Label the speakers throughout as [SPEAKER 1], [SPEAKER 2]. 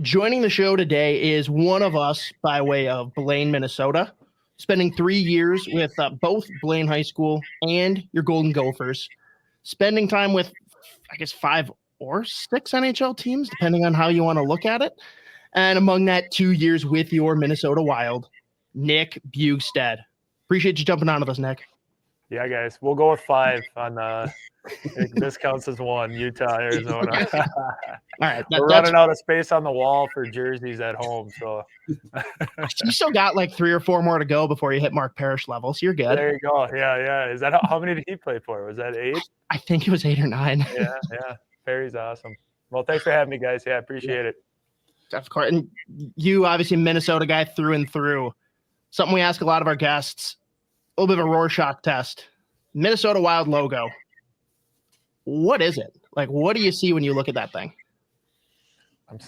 [SPEAKER 1] Joining the show today is one of us by way of Blaine, Minnesota, spending 3 years with both Blaine High School and your Golden Gophers, spending time with, I guess, 5 or 6 NHL teams, depending on how you want to look at it. And among that, 2 years with your Minnesota Wild, Nick Bjugstad. Appreciate you jumping on with us, Nick.
[SPEAKER 2] Yeah, guys, we'll go with 5 on this counts as 1, Utah, Arizona.
[SPEAKER 1] All right.
[SPEAKER 2] We're running out of space on the wall for jerseys at home, so.
[SPEAKER 1] You still got like 3 or 4 more to go before you hit Mark Parrish level, so you're good.
[SPEAKER 2] There you go. Yeah. Is that how many did he play for? Was that 8?
[SPEAKER 1] I think it was 8 or 9.
[SPEAKER 2] Yeah. Perry's awesome. Well, thanks for having me, guys. Yeah, appreciate it.
[SPEAKER 1] Of course. And you, obviously, Minnesota guy through and through. Something we ask a lot of our guests, a little bit of a Rohrshach test. Minnesota Wild logo. What is it? Like, what do you see when you look at that thing?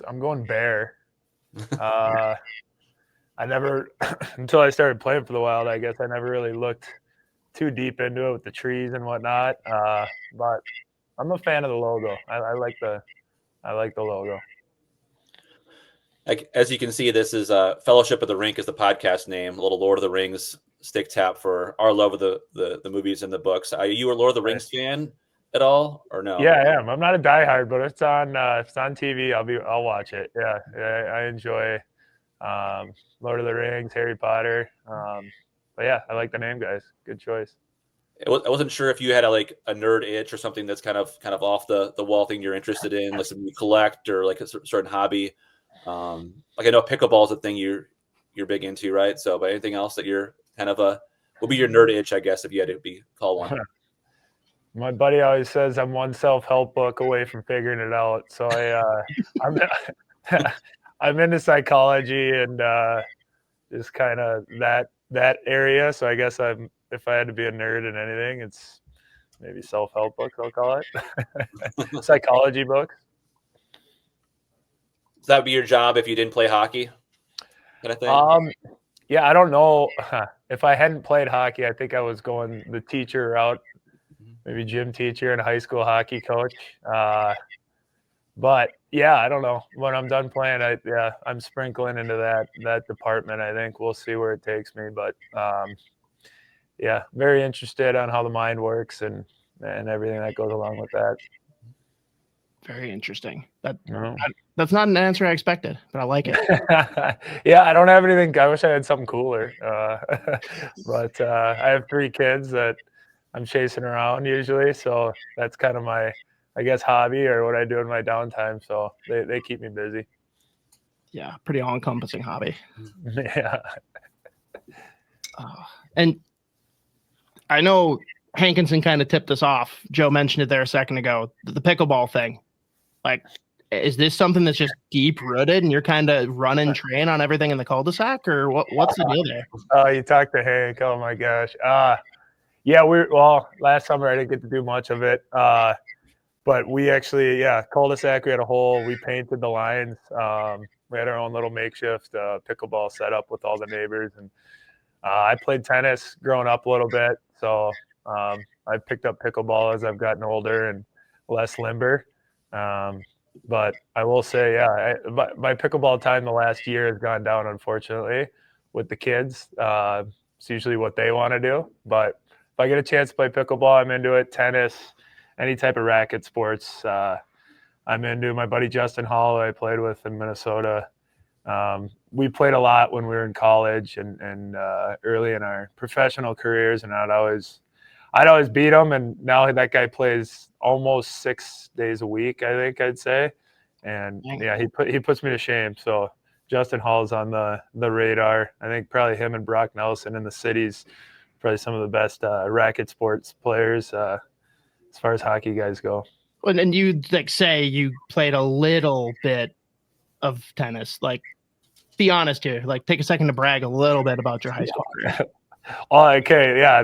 [SPEAKER 2] I'm going bear. I never, until I started playing for the Wild, I guess I never really looked too deep into it with the trees and whatnot. But I'm a fan of the logo. I like the logo.
[SPEAKER 3] Like, as you can see, this is Fellowship of the Rink is the podcast name. A little Lord of the Rings stick tap for our love of the movies and the books. Are you a Lord of the Rings fan at all, or no?
[SPEAKER 2] Yeah, I am. I'm not a diehard, but it's on TV. I'll watch it. Yeah, I enjoy Lord of the Rings, Harry Potter. But yeah, I like the name, guys. Good choice.
[SPEAKER 3] I wasn't sure if you had a nerd itch or something that's kind of off the wall thing you're interested in, like something you collect or like a certain hobby. Like I know pickleball is a thing you're big into, right? So, but anything else that you're kind of will be your nerd itch, I guess, if you had to call one.
[SPEAKER 2] My buddy always says I'm one self-help book away from figuring it out. So I'm into psychology and just kind of that area. So I guess if I had to be a nerd in anything, it's maybe self-help books, I'll call it. Psychology books.
[SPEAKER 3] So that would be your job if you didn't play hockey, kind of thing?
[SPEAKER 2] Yeah, I don't know. If I hadn't played hockey, I think I was going the teacher route, maybe gym teacher and high school hockey coach. But yeah, I don't know. When I'm done playing, I'm sprinkling into that department. I think we'll see where it takes me. But yeah, very interested on how the mind works and everything that goes along with that.
[SPEAKER 1] Very interesting. That's not an answer I expected, but I like it.
[SPEAKER 2] Yeah, I don't have anything. I wish I had something cooler. But I have 3 kids that I'm chasing around usually. So that's kind of my, I guess, hobby or what I do in my downtime. So they keep me busy.
[SPEAKER 1] Yeah, pretty all-encompassing hobby.
[SPEAKER 2] Yeah.
[SPEAKER 1] And I know Hankinson kind of tipped us off. Joe mentioned it there a second ago, the pickleball thing. Like, is this something that's just deep rooted and you're kind of running train on everything in the cul-de-sac, or what's the deal there?
[SPEAKER 2] Oh, you talked to Hank. Oh my gosh. Yeah, last summer I didn't get to do much of it. But we actually, cul-de-sac, we had a hole. We painted the lines. We had our own little makeshift pickleball setup with all the neighbors. And I played tennis growing up a little bit. So I picked up pickleball as I've gotten older and less limber. But I will say, my pickleball time the last year has gone down, unfortunately, with the kids. It's usually what they want to do. But if I get a chance to play pickleball, I'm into it. Tennis, any type of racket sports. I'm into. My buddy Justin Hall, I played with in Minnesota. We played a lot when we were in college and early in our professional careers, and I'd always beat him. And now that guy plays almost 6 days a week, I think I'd say. And yeah, he puts me to shame. So Justin Hall's on the radar. I think probably him and Brock Nelson in the cities, probably some of the best racket sports players as far as hockey guys go.
[SPEAKER 1] And you say you played a little bit of tennis. Like, be honest here. Like, take a second to brag a little bit about your high school career.
[SPEAKER 2] Oh, okay, yeah.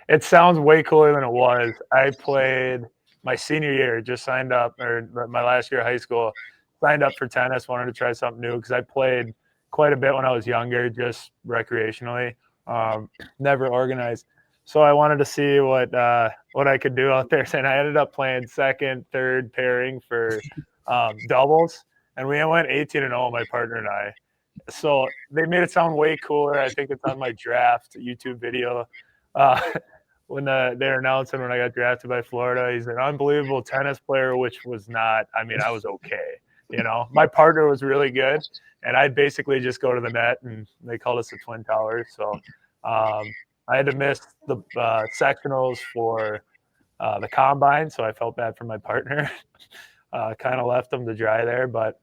[SPEAKER 2] It sounds way cooler than it was. I played my senior year, just signed up, or my last year of high school, signed up for tennis, wanted to try something new because I played quite a bit when I was younger, just recreationally, never organized. So I wanted to see what I could do out there. And I ended up playing second, third pairing for doubles. and we went 18-0, my partner and I. So they made it sound way cooler. I think it's on my draft YouTube video. When they're announcing when I got drafted by Florida, he's an unbelievable tennis player, which was not. I mean, I was okay. My partner was really good, and I'd basically just go to the net, and they called us the Twin Towers. So I had to miss the sectionals for the combine, so I felt bad for my partner. Kind of left him to dry there, but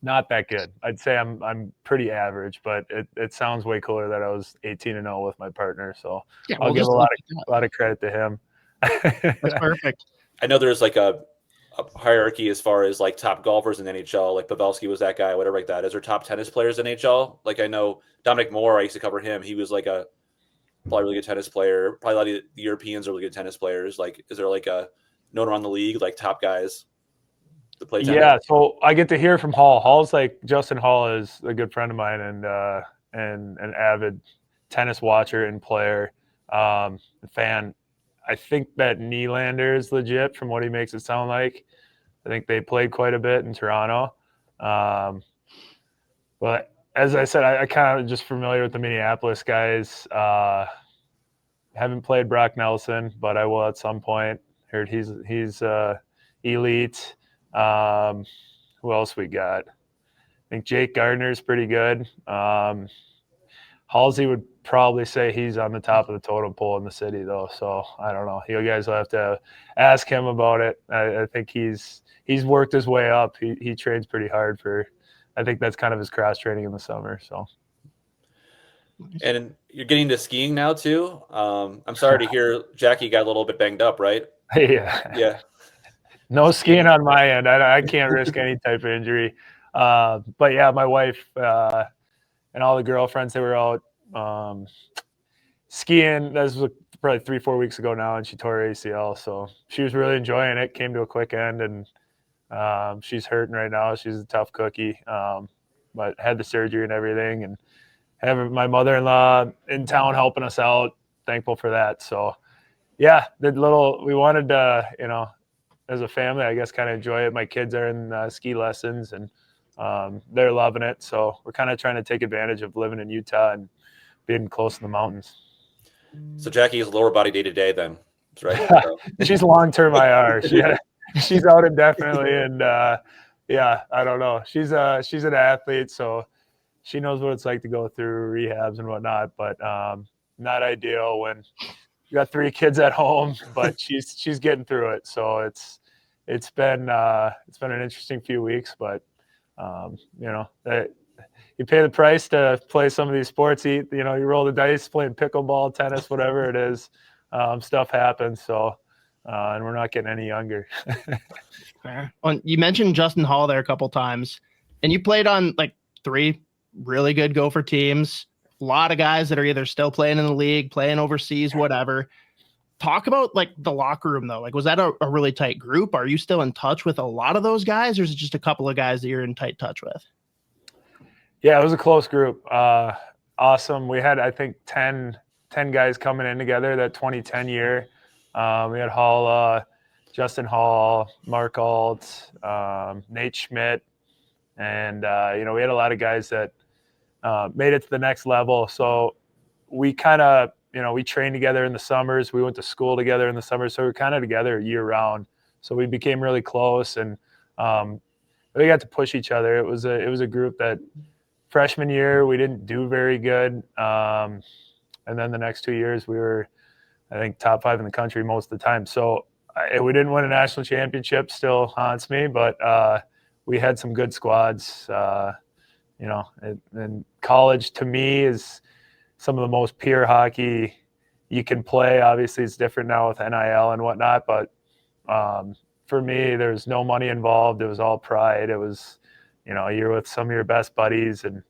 [SPEAKER 2] not that good. I'd say I'm pretty average, but it sounds way cooler that I was 18-0 with my partner. So
[SPEAKER 1] Yeah,
[SPEAKER 2] I'll give a lot of credit to him.
[SPEAKER 1] That's perfect.
[SPEAKER 3] I know there's like a hierarchy as far as like top golfers in NHL. Like Pavelski was that guy, whatever like that. Is there top tennis players in NHL? Like I know Dominic Moore. I used to cover him. He was like a probably really good tennis player. Probably a lot of the Europeans are really good tennis players. Like, is there like a known around the league like top guys that play tennis?
[SPEAKER 2] Yeah, so I get to hear from Hall. Hall's like Justin Hall is a good friend of mine and an avid tennis watcher and player, fan. I think that Nylander is legit from what he makes it sound like. I think they played quite a bit in Toronto. But as I said, I kind of just familiar with the Minneapolis guys. Haven't played Brock Nelson, but I will at some point. Heard he's elite. Who else we got? I think Jake Gardner's pretty good. Halsey would probably say he's on the top of the totem pole in the city, though. So I don't know. You guys will have to ask him about it. I think he's worked his way up. He trains pretty hard for. I think that's kind of his cross training in the summer. So.
[SPEAKER 3] And you're getting to skiing now too. I'm sorry to hear Jackie got a little bit banged up, right?
[SPEAKER 2] Yeah. No skiing on my end. I can't risk any type of injury. But yeah, my wife and all the girlfriends, they were out skiing. That was probably 3-4 weeks ago now, and she tore her ACL. So she was really enjoying it. Came to a quick end, and she's hurting right now. She's a tough cookie, but had the surgery and everything, and having my mother-in-law in town helping us out. Thankful for that. So yeah, we wanted to, as a family, I guess, kind of enjoy it. My kids are in ski lessons, and they're loving it. So we're kind of trying to take advantage of living in Utah and being close to the mountains.
[SPEAKER 3] So Jackie is lower body day to day then. That's right.
[SPEAKER 2] She's long-term IR. She's out indefinitely. And yeah, I don't know. She's an athlete, so she knows what it's like to go through rehabs and whatnot, but not ideal when you got 3 kids at home, but she's getting through it. So it's been an interesting few weeks, but you pay the price to play some of these sports. You roll the dice, playing pickleball, tennis, whatever it is. Stuff happens. So, and we're not getting any younger.
[SPEAKER 1] Fair. You mentioned Justin Hall there a couple times, and you played on like 3 really good Gopher teams. A lot of guys that are either still playing in the league, playing overseas, whatever. Talk about like the locker room though. Like, was that a really tight group? Are you still in touch with a lot of those guys, or is it just a couple of guys that you're in tight touch with?
[SPEAKER 2] Yeah, it was a close group. Awesome. We had, I think, 10 guys coming in together that 2010 year. We had Hall, Justin Hall, Mark Alt, Nate Schmidt, and we had a lot of guys that made it to the next level. So we kind of, we trained together in the summers. We went to school together in the summers. So we were kind of together year round. So we became really close, and we got to push each other. It was a group that freshman year we didn't do very good. And then the next 2 years we were, I think, top 5 in the country most of the time. So we didn't win a national championship, still haunts me, but we had some good squads. And college to me is some of the most pure hockey you can play. Obviously it's different now with NIL and whatnot, but for me, there's no money involved. It was all pride. It was, you're with some of your best buddies, and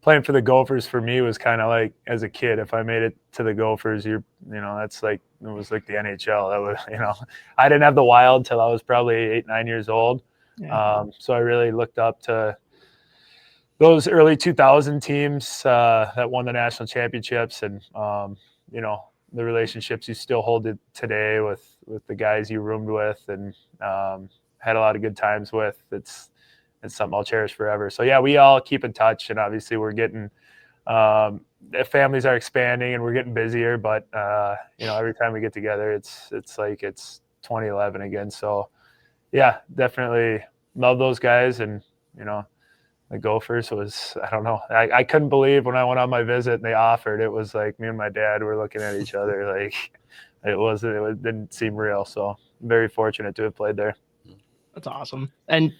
[SPEAKER 2] playing for the Gophers for me was kind of like, as a kid, if I made it to the Gophers, that's like, it was like the NHL. That was, I didn't have the Wild till I was probably 8, 9 years old. Yeah. So I really looked up to those early 2000 teams that won the national championships, and the relationships you still hold it today with the guys you roomed with, and had a lot of good times with. It's something I'll cherish forever. So yeah, we all keep in touch, and obviously we're getting the families are expanding and we're getting busier, but every time we get together, it's like it's 2011 again. So yeah, definitely love those guys. And the Gophers was, I don't know, I couldn't believe when I went on my visit and they offered. It was like me and my dad were looking at each other like it didn't seem real. So I'm very fortunate to have played there.
[SPEAKER 1] That's awesome. And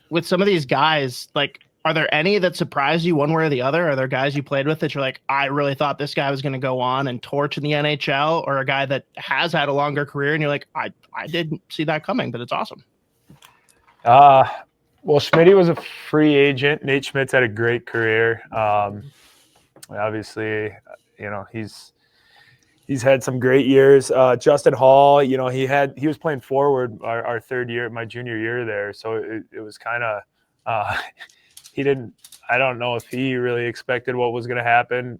[SPEAKER 1] with some of these guys, like, are there any that surprise you one way or the other? Are there guys you played with that you're like, I really thought this guy was going to go on and torch in the NHL, or a guy that has had a longer career and you're like, I didn't see that coming, but it's awesome?
[SPEAKER 2] Well, Schmitty was a free agent. Nate Schmidt's had a great career. Obviously, he's had some great years. Justin Hall, he was playing forward our third year, my junior year there. So it was kind of I don't know if he really expected what was going to happen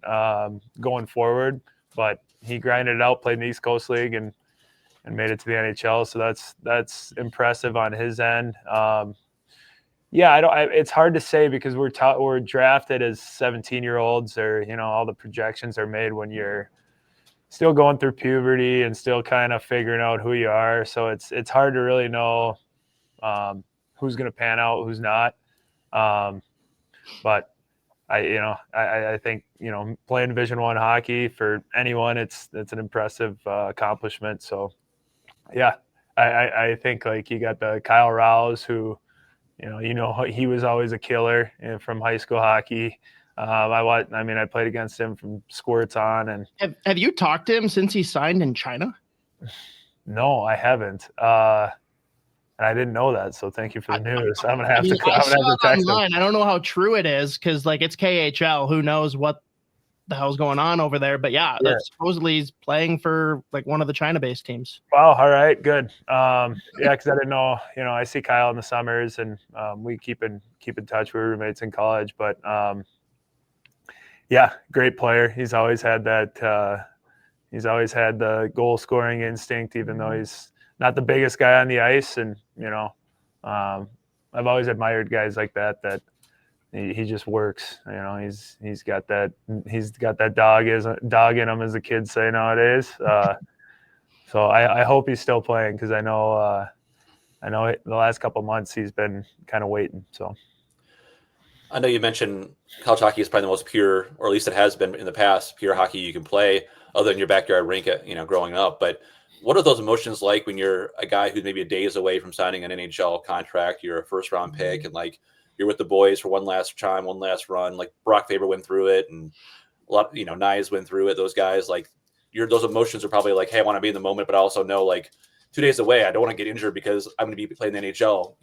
[SPEAKER 2] going forward, but he grinded it out, played in the East Coast League and made it to the NHL. So that's impressive on his end. It's hard to say because we're drafted as 17-year-olds, or all the projections are made when you're still going through puberty and still kind of figuring out who you are. So it's hard to really know who's going to pan out, who's not. But I think playing Division I hockey for anyone, it's an impressive accomplishment. So yeah, I think like you got the Kyle Rouse, who he was always a killer from high school hockey. I played against him from squirts on. And
[SPEAKER 1] have you talked to him since he signed in China?
[SPEAKER 2] No, I haven't. And I didn't know that, so thank you for the news. I'm gonna have to text
[SPEAKER 1] online. I don't know how true it is because it's KHL. Who knows what the hell's going on over there? But yeah. Supposedly he's playing for one of the China-based teams.
[SPEAKER 2] Wow. All right. Good. Because I didn't know. I see Kyle in the summers, and we keep in touch. We were roommates in college, but great player. He's always had that. He's always had the goal scoring instinct, even though he's not the biggest guy on the ice. And I've always admired guys like that he just works. He's got that dog in him, as the kids say nowadays. So I hope he's still playing, because I know the last couple of months he's been kind of waiting. So
[SPEAKER 3] I know you mentioned college hockey is probably the most pure, or at least it has been in the past, pure hockey you can play, other than your backyard rink growing up. But what are those emotions like when you're a guy who's maybe a days away from signing an NHL contract? You're a first round pick, and you're with the boys for one last time, one last run. Like Brock Faber went through it, and a lot, Nyes went through it. Those guys, those emotions are probably like, hey, I want to be in the moment, but I also know 2 days away, I don't want to get injured because I'm going to be playing the NHL.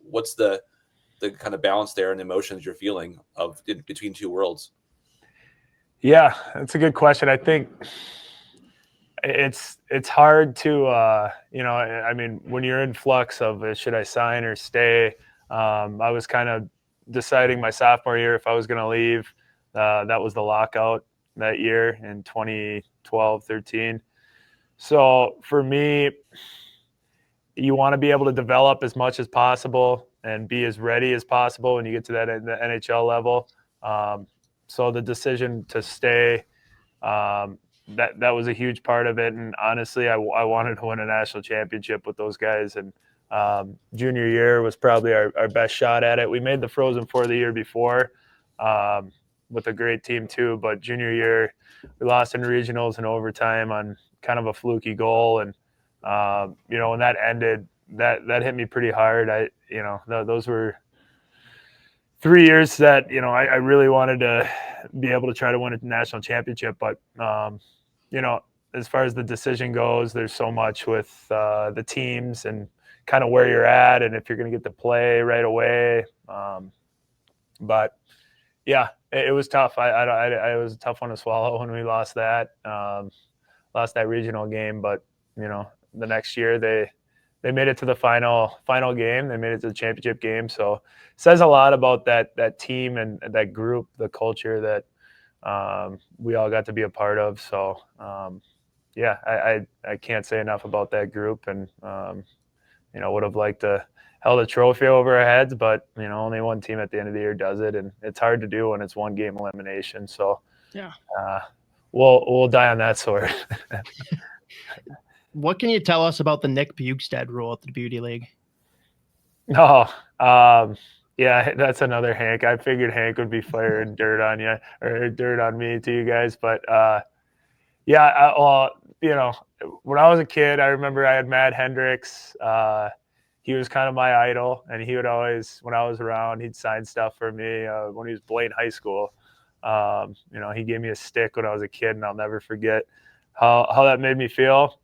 [SPEAKER 3] What's the kind of balance there and the emotions you're feeling between two worlds?
[SPEAKER 2] Yeah, that's a good question. I think it's hard to when you're in flux of should I sign or stay. I was kind of deciding my sophomore year if I was going to leave. That was the lockout that year in 2012-13. So for me, you want to be able to develop as much as possible and be as ready as possible when you get to the NHL level. So the decision to stay, that was a huge part of it. And honestly, I wanted to win a national championship with those guys. And junior year was probably our best shot at it. We made the Frozen Four the year before with a great team too. But junior year, we lost in regionals and overtime on kind of a fluky goal. And, when that ended, that hit me pretty hard. Those were 3 years that, I really wanted to be able to try to win a national championship. But, as far as the decision goes, there's so much with the teams and kind of where you're at and if you're going to get to play right away. But yeah, it was tough. It was a tough one to swallow when we lost that regional game. But, the next year they made it to the final game. They made it to the championship game. So it says a lot about that team and that group, the culture that we all got to be a part of. So, I can't say enough about that group, and would have liked to held a trophy over our heads, but only one team at the end of the year does it, and it's hard to do when it's one game elimination. So
[SPEAKER 1] Yeah.
[SPEAKER 2] We'll die on that sword.
[SPEAKER 1] What can you tell us about the Nick Bjugstad rule at the Beauty League?
[SPEAKER 2] Yeah, that's another Hank. I figured Hank would be firing dirt on you or dirt on me to you guys, but yeah, when I was a kid, I remember I had Matt Hendricks. He was kind of my idol, and he would always, when I was around, he'd sign stuff for me. When he was Blaine High School, he gave me a stick when I was a kid, and I'll never forget how that made me feel.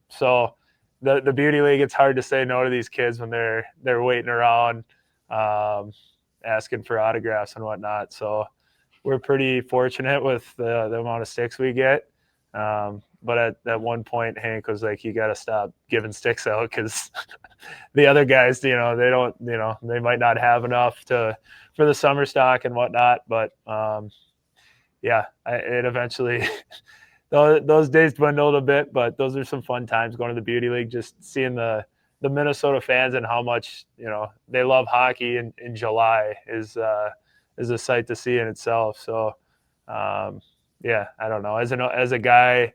[SPEAKER 2] So the Beauty League, it's hard to say no to these kids when they're waiting around, asking for autographs and whatnot. So we're pretty fortunate with the amount of sticks we get. But at one point, Hank was like, "You got to stop giving sticks out because the other guys, they don't, they might not have enough for the summer stock and whatnot." But yeah, it eventually those days dwindled a bit. But those are some fun times going to the Beauty League, just seeing the Minnesota fans and how much they love hockey in July is a sight to see in itself. So yeah, I don't know. As a guy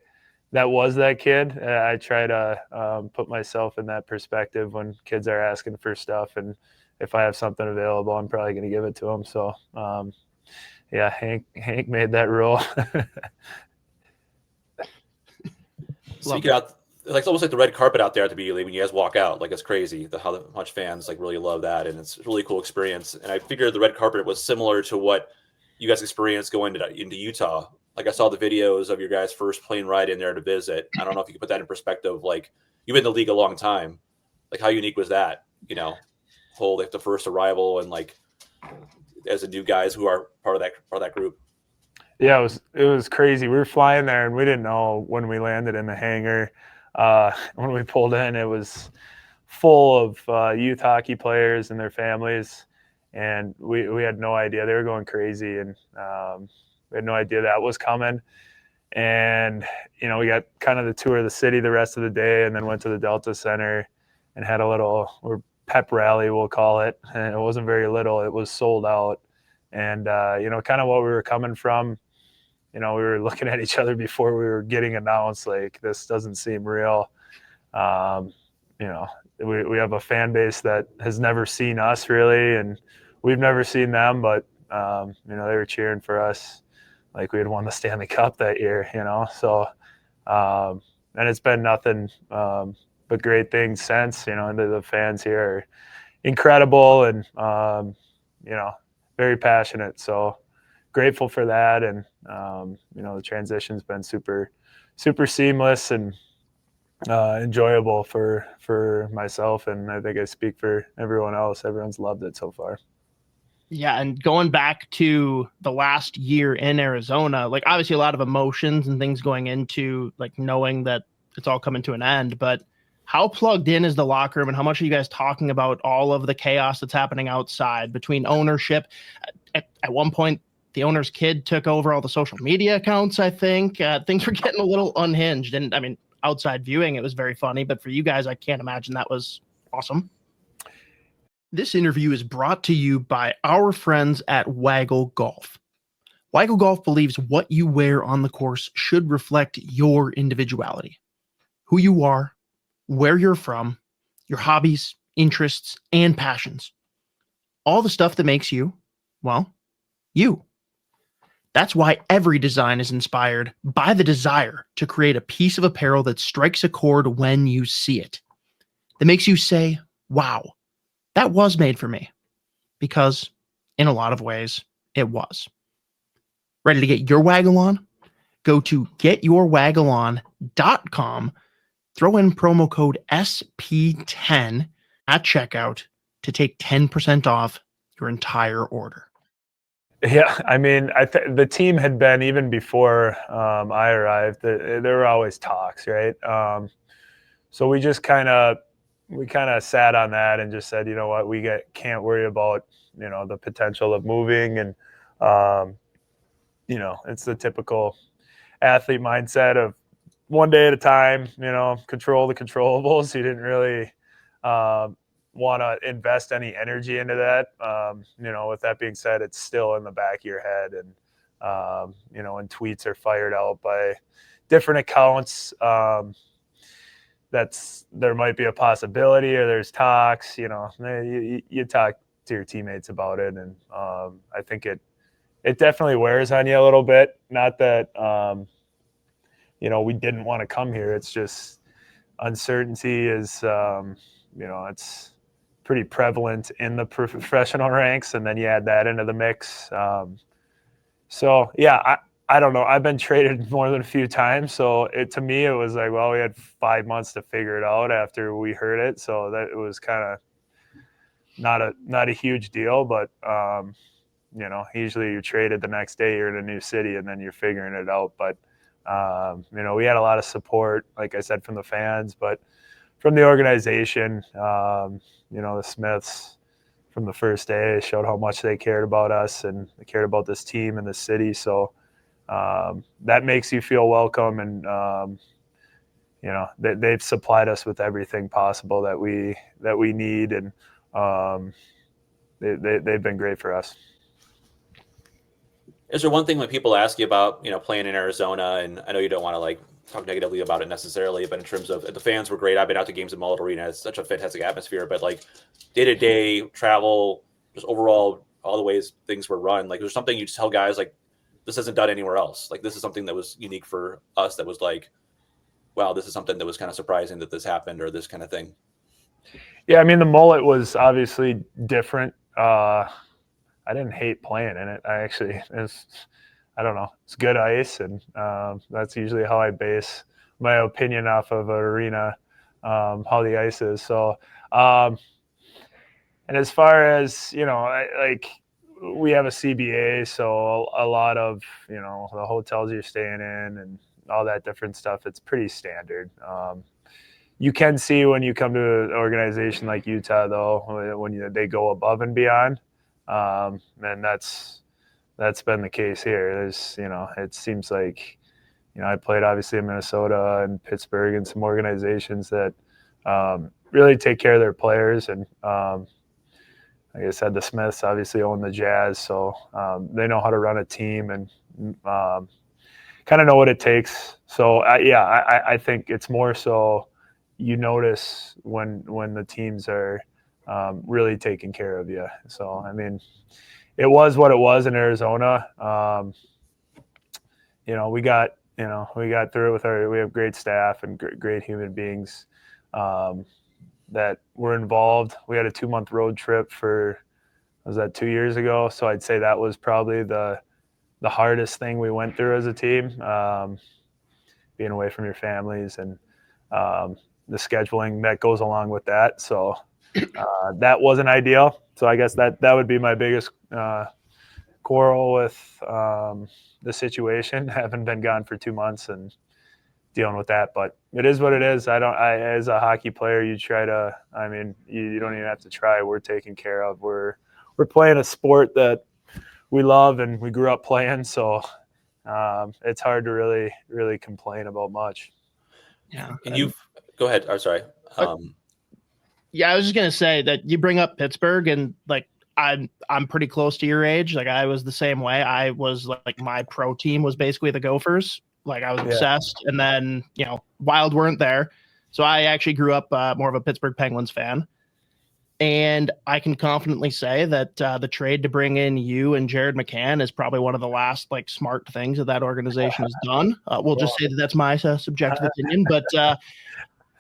[SPEAKER 2] that was that kid, I try to put myself in that perspective when kids are asking for stuff, and if I have something available, I'm probably going to give it to them. So yeah, Hank made that rule.
[SPEAKER 3] Speaking out, it's almost like the red carpet out there at the Beauty League when you guys walk out. Like, it's crazy how much fans really love that, and it's a really cool experience. And I figured the red carpet was similar to what you guys experienced going into Utah. Like, I saw the videos of your guys' first plane ride in there to visit. I don't know if you could put that in perspective. Like, you've been in the league a long time. Like, how unique was that? Whole the first arrival and as the new guys who are part of that group.
[SPEAKER 2] Yeah, it was crazy. We were flying there, and we didn't know when we landed in the hangar. When we pulled in, it was full of youth hockey players and their families, and we had no idea. They were going crazy, and we had no idea that was coming. And we got kind of the tour of the city the rest of the day, and then went to the Delta Center and had a little pep rally, we'll call it. And it wasn't very little; it was sold out. And kind of what we were coming from. We were looking at each other before we were getting announced, like, this doesn't seem real. We have a fan base that has never seen us really, and we've never seen them, but they were cheering for us like we had won the Stanley Cup that year, So and it's been nothing but great things since. And the fans here are incredible and very passionate. So grateful for that, and the transition's been super seamless and enjoyable for myself, and I think I speak for everyone else. Everyone's loved it so far.
[SPEAKER 1] Yeah, and going back to the last year in Arizona, obviously a lot of emotions and things going into knowing that it's all coming to an end, but how plugged in is the locker room, and how much are you guys talking about all of the chaos that's happening outside between ownership? At one point, the owner's kid took over all the social media accounts, I think. Things were getting a little unhinged, and I mean, outside viewing, it was very funny, but for you guys, I can't imagine that was awesome. This interview is brought to you by our friends at Waggle Golf. Waggle Golf believes what you wear on the course should reflect your individuality, who you are, where you're from, your hobbies, interests, and passions. All the stuff that makes you, well, you. That's why every design is inspired by the desire to create a piece of apparel that strikes a chord when you see it, that makes you say, wow, that was made for me. Because in a lot of ways, it was. Ready to get your waggle on? Go to getyourwaggleon.com, throw in promo code SP10 at checkout to take 10% off your entire order.
[SPEAKER 2] Yeah, I mean, the team had been, even before I arrived, there were always talks, right? So we just kind of sat on that and just said, you know what, can't worry about the potential of moving, and it's the typical athlete mindset of one day at a time. Control the controllables. You didn't really want to invest any energy into that. With that being said, it's still in the back of your head. And, when tweets are fired out by different accounts, there might be a possibility, or there's talks, you talk to your teammates about it. And I think it definitely wears on you a little bit. Not that, we didn't want to come here. It's just uncertainty is, it's pretty prevalent in the professional ranks. And then you add that into the mix. I don't know. I've been traded more than a few times. So to me, it was like, well, we had 5 months to figure it out after we heard it. So that it was kind of not a huge deal, but, usually you're traded the next day, you're in a new city, and then you're figuring it out. But, we had a lot of support, like I said, from the fans, but from the organization, the Smiths from the first day showed how much they cared about us and they cared about this team and this city. So, that makes you feel welcome, and they've supplied us with everything possible that we need, and they've been great for us.
[SPEAKER 3] Is there one thing when people ask you about playing in Arizona, and I know you don't want to talk negatively about it necessarily, but in terms of the fans were great. I've been out to games at Mullet Arena. It's such a fantastic atmosphere, but day-to-day travel, just overall all the ways things were run, there's something you just tell guys this isn't done anywhere else. This is something that was unique for us, that was wow, this is something that was kind of surprising that this happened, or this kind of thing.
[SPEAKER 2] Yeah, I mean, the Mullet was obviously different. I didn't hate playing in it. I don't know, it's good ice, and that's usually how I base my opinion off of an arena, how the ice is. So, and as far as, we have a CBA, so a lot of, the hotels you're staying in and all that different stuff, it's pretty standard. You can see when you come to an organization like Utah, though, when they go above and beyond, and that's been the case here. There's, it seems like, I played obviously in Minnesota and Pittsburgh and some organizations that really take care of their players. And like I said, the Smiths obviously own the Jazz, so they know how to run a team and kind of know what it takes. So, I think it's more so you notice when the teams are really taking care of you. So, I mean, it was what it was in Arizona. We got through it we have great staff and great human beings that were involved. We had a 2-month road trip was that 2 years ago? So I'd say that was probably the hardest thing we went through as a team, being away from your families and the scheduling that goes along with that. So that wasn't ideal. So I guess that would be my biggest quarrel with the situation, having been gone for 2 months and dealing with that. But it is what it is. As a hockey player, you try to, you don't even have to try. We're taken care of. We're playing a sport that we love and we grew up playing. So it's hard to really, really complain about much.
[SPEAKER 1] Yeah.
[SPEAKER 3] And go ahead. I'm sorry.
[SPEAKER 1] Yeah, I was just gonna say that you bring up Pittsburgh, and I'm pretty close to your age. I was the same way. I was my pro team was basically the Gophers. I was obsessed, and then Wild weren't there, so I actually grew up more of a Pittsburgh Penguins fan. And I can confidently say that the trade to bring in you and Jared McCann is probably one of the last smart things that organization has done. We'll just say that that's my subjective opinion, but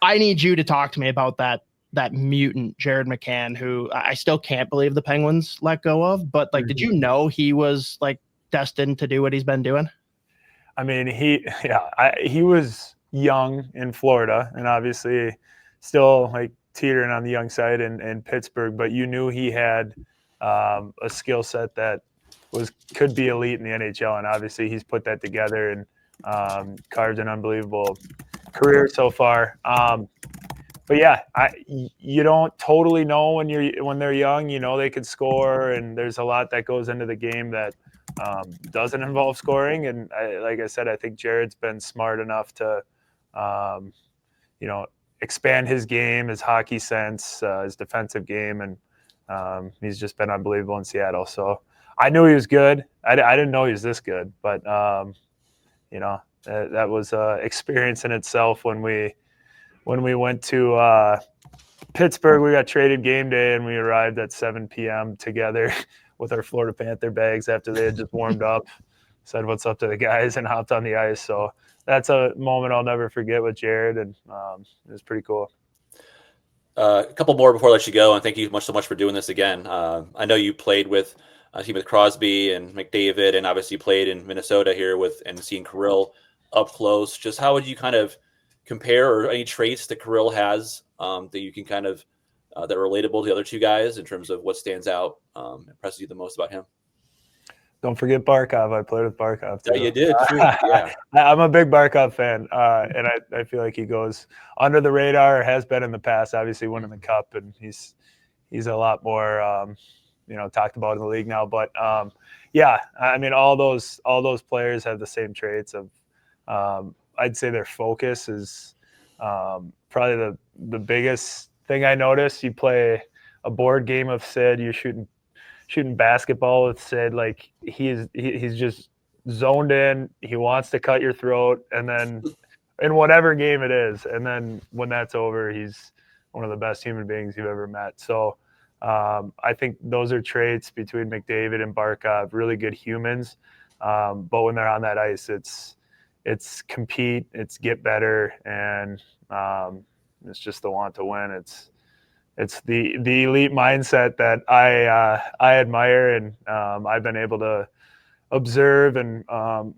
[SPEAKER 1] I need you to talk to me about that mutant Jared McCann, who I still can't believe the Penguins let go of. But did you know he was destined to do what he's been doing?
[SPEAKER 2] I mean, he was young in Florida, and obviously still teetering on the young side in Pittsburgh, but you knew he had a skill set that could be elite in the NHL, and obviously he's put that together and carved an unbelievable career so far. But yeah, you don't totally know when they're young. They could score, and there's a lot that goes into the game that doesn't involve scoring. And like I said, I think Jared's been smart enough to, expand his game, his hockey sense, his defensive game, and he's just been unbelievable in Seattle. So I knew he was good. I didn't know he was this good, but that was experience in itself. When we went to Pittsburgh, we got traded game day, and we arrived at 7 p.m. together with our Florida Panther bags after they had just warmed up, said what's up to the guys, and hopped on the ice. So that's a moment I'll never forget with Jared, and it was pretty cool.
[SPEAKER 3] A couple more before I let you go, and thank you so much for doing this again. I know you played with a team with Crosby and McDavid, and obviously played in Minnesota here and seeing Kirill up close. Just how would you kind of compare, or any traits that Kirill has that you can kind of that are relatable to the other two guys in terms of what stands out, impresses you the most about him?
[SPEAKER 2] Don't forget Barkov. I played with Barkov too.
[SPEAKER 3] Yeah, you did too. Yeah,
[SPEAKER 2] I'm a big Barkov fan, and I feel like he goes under the radar, or has been in the past. Obviously, winning the cup, and he's a lot more talked about in the league now. But yeah, I mean, all those players have the same traits of. I'd say their focus is probably the biggest thing I noticed. You play a board game of Sid, you're shooting basketball with Sid, like he's just zoned in. He wants to cut your throat, and then in whatever game it is, and then when that's over, he's one of the best human beings you've ever met. So I think those are traits between McDavid and Barkov, really good humans. But when they're on that ice, it's compete, it's get better, and it's just the want to win. It's the elite mindset that I admire, and I've been able to observe and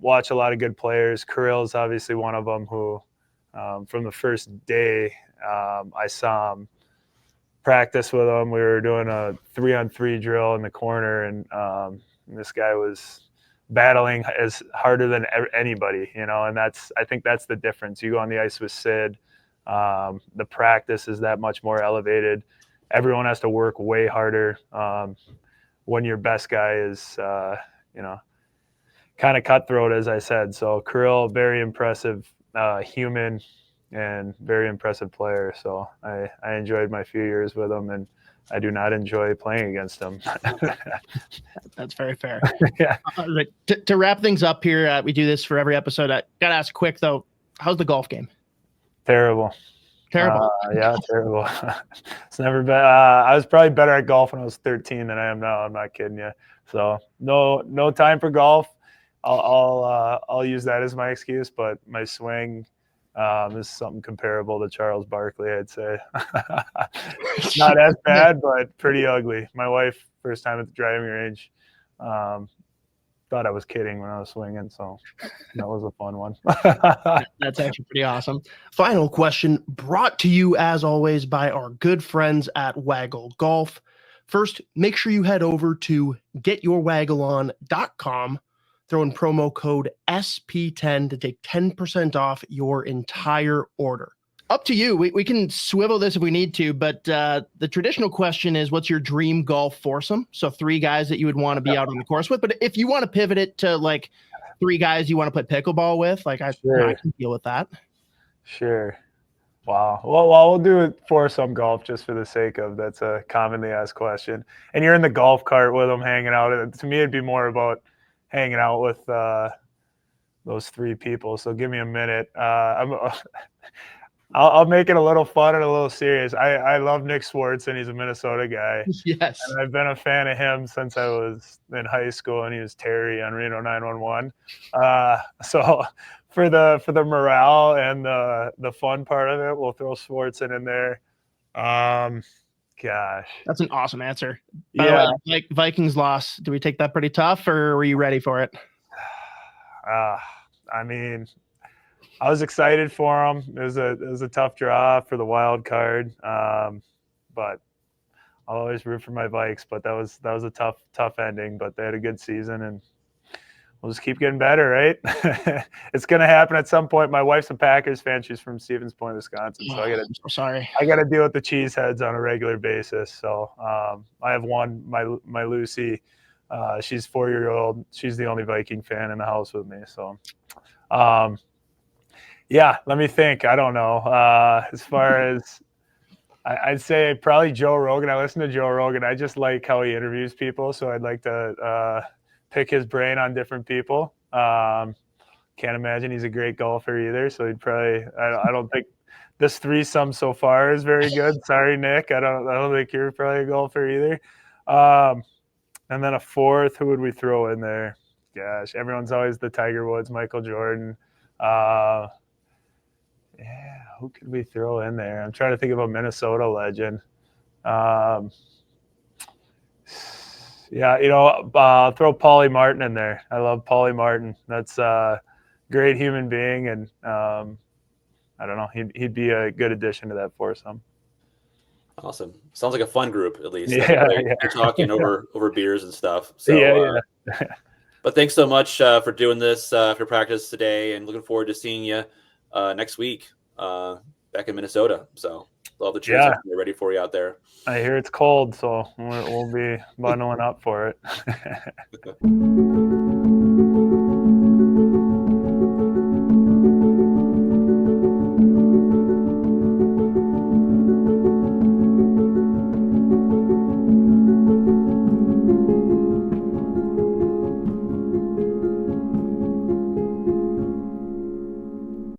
[SPEAKER 2] watch a lot of good players. Kirill is obviously one of them who, from the first day, I saw him practice with him. We were doing a 3-on-3 drill in the corner, and this guy was battling as harder than anybody, and I think that's the difference. You go on the ice with Sid, the practice is that much more elevated. Everyone has to work way harder when your best guy is, kind of cutthroat, as I said. So Kirill, very impressive human and very impressive player. So I enjoyed my few years with him, and I do not enjoy playing against him.
[SPEAKER 1] That's very fair.
[SPEAKER 2] Yeah.
[SPEAKER 1] To wrap things up here, we do this for every episode. I got to ask quick, though, how's the golf game?
[SPEAKER 2] Terrible.
[SPEAKER 1] Yeah,
[SPEAKER 2] terrible. It's never been. I was probably better at golf when I was 13 than I am now. I'm not kidding you. So no time for golf. I'll use that as my excuse, but my swing is something comparable to Charles Barkley, I'd say. Not as bad, but pretty ugly. My wife, first time at the driving range, thought I was kidding when I was swinging, so that was a fun one.
[SPEAKER 1] That's actually pretty awesome. Final question, brought to you as always by our good friends at Waggle Golf. First, make sure you head over to getyourwaggleon.com, throw in promo code SP10 to take 10% off your entire order. Up to you. We can swivel this if we need to, but the traditional question is, what's your dream golf foursome? So 3 guys that you would want to be out on the course with. But if you want to pivot it to like 3 guys you want to play pickleball with, like I can deal with that.
[SPEAKER 2] Sure. Wow. Well, we'll do it foursome golf just for the sake of that's a commonly asked question. And you're in the golf cart with them hanging out. To me, it'd be more about hanging out with those 3 people. So give me a minute. I'll make it a little fun and a little serious. I love Nick Swartz, and he's a Minnesota guy.
[SPEAKER 1] Yes.
[SPEAKER 2] And I've been a fan of him since I was in high school, and he was Terry on Reno 911. So for the morale and the fun part of it, we'll throw Swartz in there. Gosh.
[SPEAKER 1] That's an awesome answer. By the way, like Vikings loss, do we take that pretty tough, or were you ready for it?
[SPEAKER 2] I mean, I was excited for them. It was a tough draw for the wild card, but I'll always root for my Vikes. But that was a tough ending. But they had a good season, and we'll just keep getting better, right? It's gonna happen at some point. My wife's a Packers fan. She's from Stevens Point, Wisconsin, so I gotta deal with the cheeseheads on a regular basis. So I have one, my Lucy. She's 4-year-old. She's the only Viking fan in the house with me. So. Yeah, let me think. I don't know. As far as I'd say probably Joe Rogan. I listen to Joe Rogan. I just like how he interviews people, so I'd like to pick his brain on different people. Can't imagine he's a great golfer either, so he'd probably. I don't think this threesome so far is very good. Sorry, Nick. I don't think you're probably a golfer either. And then a fourth, who would we throw in there? Gosh, everyone's always the Tiger Woods, Michael Jordan. Yeah, who could we throw in there? I'm trying to think of a Minnesota legend. Yeah, throw Paulie Martin in there. I love Paulie Martin. That's a great human being, and I don't know, he'd be a good addition to that foursome.
[SPEAKER 3] Awesome. Sounds like a fun group, at least.
[SPEAKER 2] Yeah,
[SPEAKER 3] You're talking over beers and stuff. So,
[SPEAKER 2] yeah.
[SPEAKER 3] But thanks so much for doing this for practice today, and looking forward to seeing you next week back in Minnesota. So all the cheers are ready for you out there.
[SPEAKER 2] I hear it's cold, so we'll be bundling up for it.